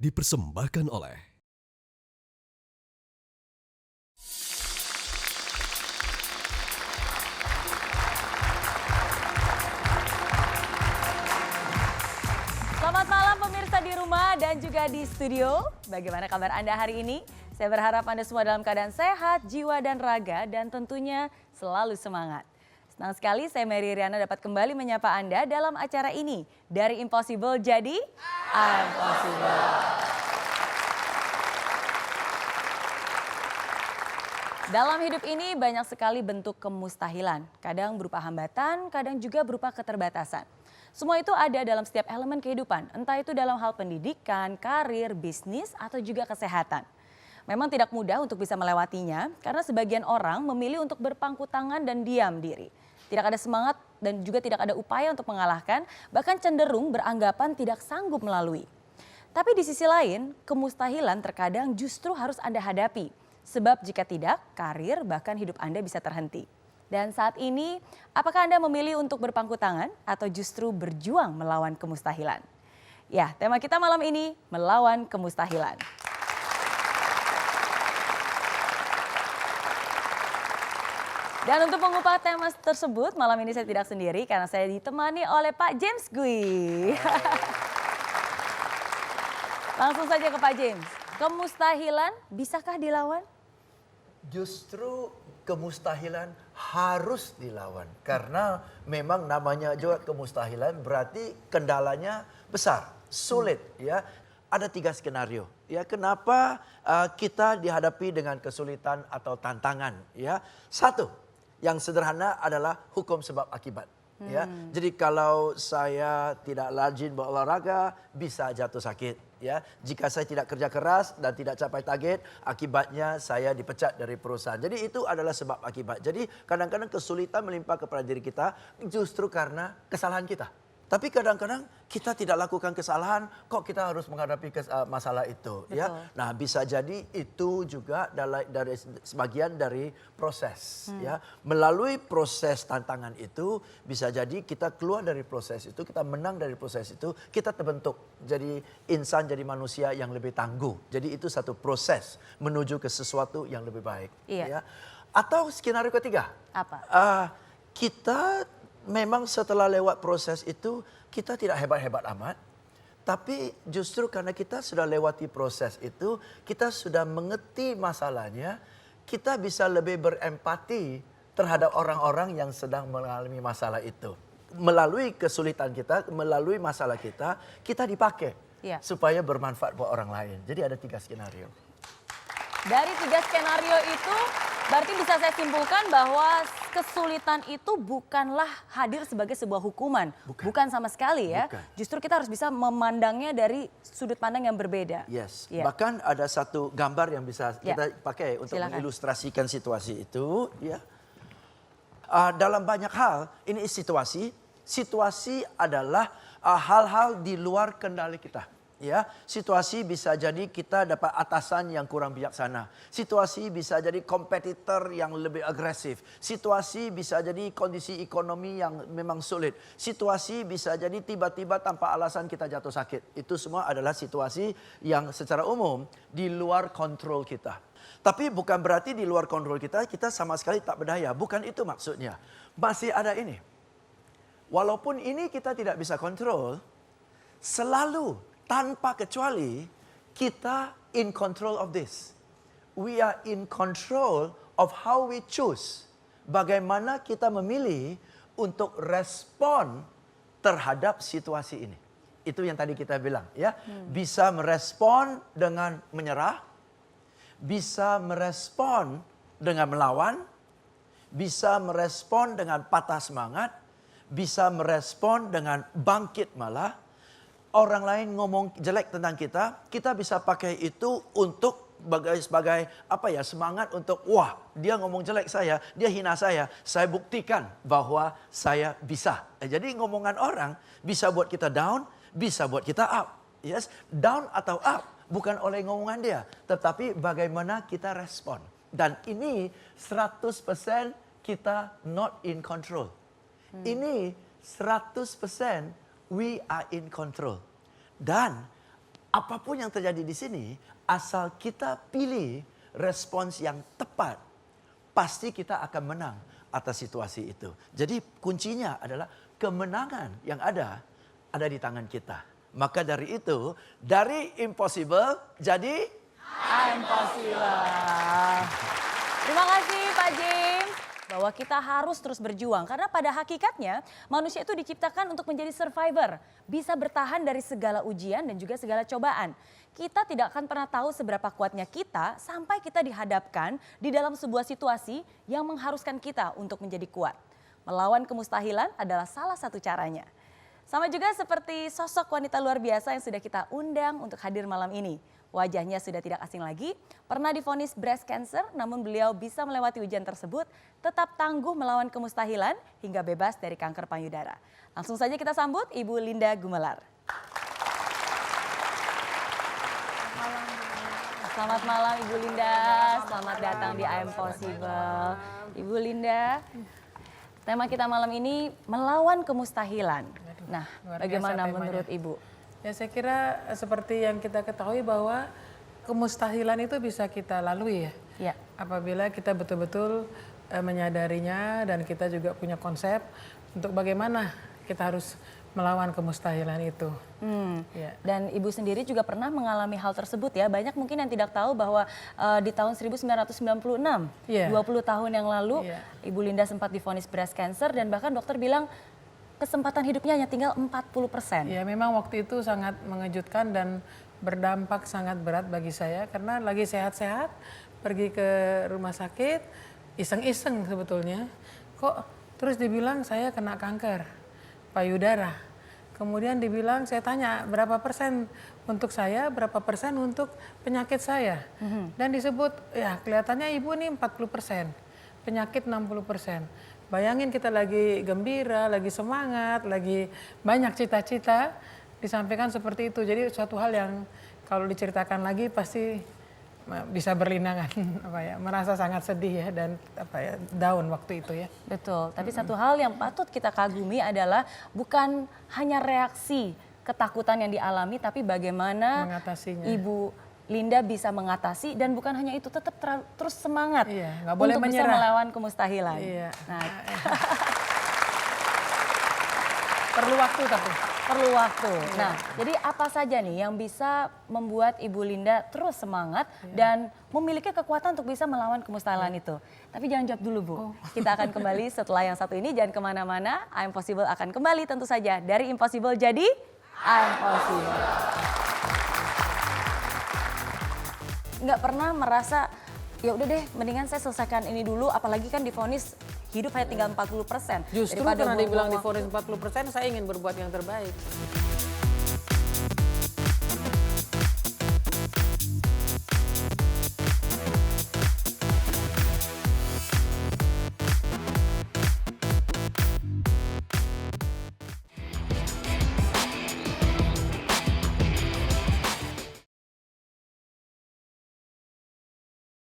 dipersembahkan oleh Selamat malam pemirsa di rumah dan juga di studio. Bagaimana kabar Anda hari ini? Saya berharap Anda semua dalam keadaan sehat, jiwa dan raga dan tentunya selalu semangat. Senang sekali saya Mary Riana dapat kembali menyapa Anda dalam acara ini. Dari Impossible jadi Impossible. Dalam hidup ini banyak sekali bentuk kemustahilan. Kadang berupa hambatan, kadang juga berupa keterbatasan. Semua itu ada dalam setiap elemen kehidupan, entah itu dalam hal pendidikan, karir, bisnis, atau juga kesehatan. Memang tidak mudah untuk bisa melewatinya karena sebagian orang memilih untuk berpangku tangan dan diam diri. Tidak ada semangat dan juga tidak ada upaya untuk mengalahkan, bahkan cenderung beranggapan tidak sanggup melalui. Tapi di sisi lain, kemustahilan terkadang justru harus Anda hadapi. Sebab jika tidak, karir bahkan hidup Anda bisa terhenti. Dan saat ini, apakah Anda memilih untuk berpangku tangan atau justru berjuang melawan kemustahilan? Ya, tema kita malam ini melawan kemustahilan. Dan untuk mengupas tema tersebut, malam ini saya tidak sendiri karena saya ditemani oleh Pak James Gui. Langsung saja ke Pak James. Kemustahilan bisakah dilawan? Justru kemustahilan harus dilawan karena memang namanya juga kemustahilan berarti kendalanya besar, sulit ya. Ada 3 skenario ya. Kenapa kita dihadapi dengan kesulitan atau tantangan ya? 1, yang sederhana adalah hukum sebab akibat. Ya, jadi kalau saya tidak rajin berolahraga bisa jatuh sakit. Ya, jika saya tidak kerja keras dan tidak capai target, akibatnya saya dipecat dari perusahaan. Jadi itu adalah sebab akibat. Jadi kadang-kadang kesulitan melimpah kepada diri kita justru karena kesalahan kita. Tapi kadang-kadang kita tidak lakukan kesalahan, kok kita harus menghadapi masalah itu. Ya, nah bisa jadi itu juga dari sebagian dari proses. Ya, melalui proses tantangan itu bisa jadi kita keluar dari proses itu, kita menang dari proses itu, kita terbentuk jadi insan, jadi manusia yang lebih tangguh. Jadi itu satu proses menuju ke sesuatu yang lebih baik. Iya. Ya. Atau skenario ketiga. Apa? Kita memang setelah lewat proses itu kita tidak hebat-hebat amat. Tapi justru karena kita sudah lewati proses itu, kita sudah mengerti masalahnya, kita bisa lebih berempati terhadap orang-orang yang sedang mengalami masalah itu. Melalui kesulitan kita, melalui masalah kita, kita dipakai supaya bermanfaat buat orang lain. Jadi ada 3 skenario. Dari 3 skenario itu berarti bisa saya simpulkan bahwa kesulitan itu bukanlah hadir sebagai sebuah hukuman. Bukan sama sekali ya. Bukan. Justru kita harus bisa memandangnya dari sudut pandang yang berbeda. Yes, Ya. bahkan ada satu gambar yang bisa kita pakai untuk Silakan. mengilustrasikan situasi itu. Ya. Dalam banyak hal, ini situasi. Situasi adalah hal-hal di luar kendali kita. Ya, situasi bisa jadi kita dapat atasan yang kurang bijaksana. Situasi bisa jadi kompetitor yang lebih agresif. Situasi bisa jadi kondisi ekonomi yang memang sulit. Situasi bisa jadi tiba-tiba tanpa alasan kita jatuh sakit. Itu semua adalah situasi yang secara umum di luar kontrol kita. Tapi bukan berarti di luar kontrol kita sama sekali tak berdaya. Bukan itu maksudnya. Masih ada ini. Walaupun ini kita tidak bisa kontrol, selalu tanpa kecuali kita in control of this. We are in control of how we choose. Bagaimana kita memilih untuk respon terhadap situasi ini. Itu yang tadi kita bilang ya. Bisa merespon dengan menyerah, bisa merespon dengan melawan, bisa merespon dengan patah semangat, bisa merespon dengan bangkit malah. Orang lain ngomong jelek tentang kita, kita bisa pakai itu untuk sebagai semangat untuk wah, dia ngomong jelek saya, dia hina saya buktikan bahwa saya bisa. Jadi ngomongan orang bisa buat kita down, bisa buat kita up. Yes, down atau up bukan oleh ngomongan dia, tetapi bagaimana kita respon. Dan ini 100% kita not in control. Ini 100% we are in control. Dan apapun yang terjadi di sini, asal kita pilih respons yang tepat, pasti kita akan menang atas situasi itu. Jadi kuncinya adalah kemenangan yang ada di tangan kita. Maka dari itu, dari impossible jadi Impossible. Terima kasih Pak James. Bahwa kita harus terus berjuang karena pada hakikatnya manusia itu diciptakan untuk menjadi survivor, bisa bertahan dari segala ujian dan juga segala cobaan. Kita tidak akan pernah tahu seberapa kuatnya kita sampai kita dihadapkan di dalam sebuah situasi yang mengharuskan kita untuk menjadi kuat. Melawan kemustahilan adalah salah satu caranya. Sama juga seperti sosok wanita luar biasa yang sudah kita undang untuk hadir malam ini. Wajahnya sudah tidak asing lagi, pernah divonis breast cancer namun beliau bisa melewati ujian tersebut, tetap tangguh melawan kemustahilan hingga bebas dari kanker payudara. Langsung saja kita sambut Ibu Linda Gumelar. Selamat malam Ibu Linda, selamat datang di Impossible. Ibu Linda, tema kita malam ini melawan kemustahilan. Nah, bagaimana menurut Ibu? Ya saya kira seperti yang kita ketahui bahwa kemustahilan itu bisa kita lalui ya. Apabila kita betul-betul menyadarinya dan kita juga punya konsep untuk bagaimana kita harus melawan kemustahilan itu. Ya. Dan Ibu sendiri juga pernah mengalami hal tersebut ya. Banyak mungkin yang tidak tahu bahwa di tahun 1996, 20 tahun yang lalu Ibu Linda sempat divonis breast cancer dan bahkan dokter bilang kesempatan hidupnya hanya tinggal 40%. Ya memang waktu itu sangat mengejutkan dan berdampak sangat berat bagi saya karena lagi sehat-sehat pergi ke rumah sakit iseng-iseng sebetulnya kok terus dibilang saya kena kanker payudara. Kemudian dibilang saya tanya berapa persen untuk saya, berapa persen untuk penyakit saya. Dan disebut ya kelihatannya ibu ini 40%, penyakit 60%. Bayangin kita lagi gembira, lagi semangat, lagi banyak cita-cita, disampaikan seperti itu. Jadi suatu hal yang kalau diceritakan lagi pasti bisa berlinangan, merasa sangat sedih ya dan down waktu itu ya. Betul, tapi satu hal yang patut kita kagumi adalah bukan hanya reaksi ketakutan yang dialami, tapi bagaimana mengatasinya. Ibu Linda bisa mengatasi dan bukan hanya itu tetap terus semangat nggak boleh untuk menyerah. bisa melawan kemustahilan. Nah, perlu waktu tapi. Perlu waktu. Nah, jadi apa saja nih yang bisa membuat Ibu Linda terus semangat dan memiliki kekuatan untuk bisa melawan kemustahilan itu? Tapi jangan jawab dulu Bu. Kita akan kembali setelah yang satu ini, jangan kemana-mana. Impossible akan kembali tentu saja. Dari Impossible jadi Impossible. Nggak pernah merasa ya udah deh mendingan saya selesaikan ini dulu, apalagi kan divonis hidup hanya tinggal 40%. Justru karena dibilang divonis 40%, saya ingin berbuat yang terbaik.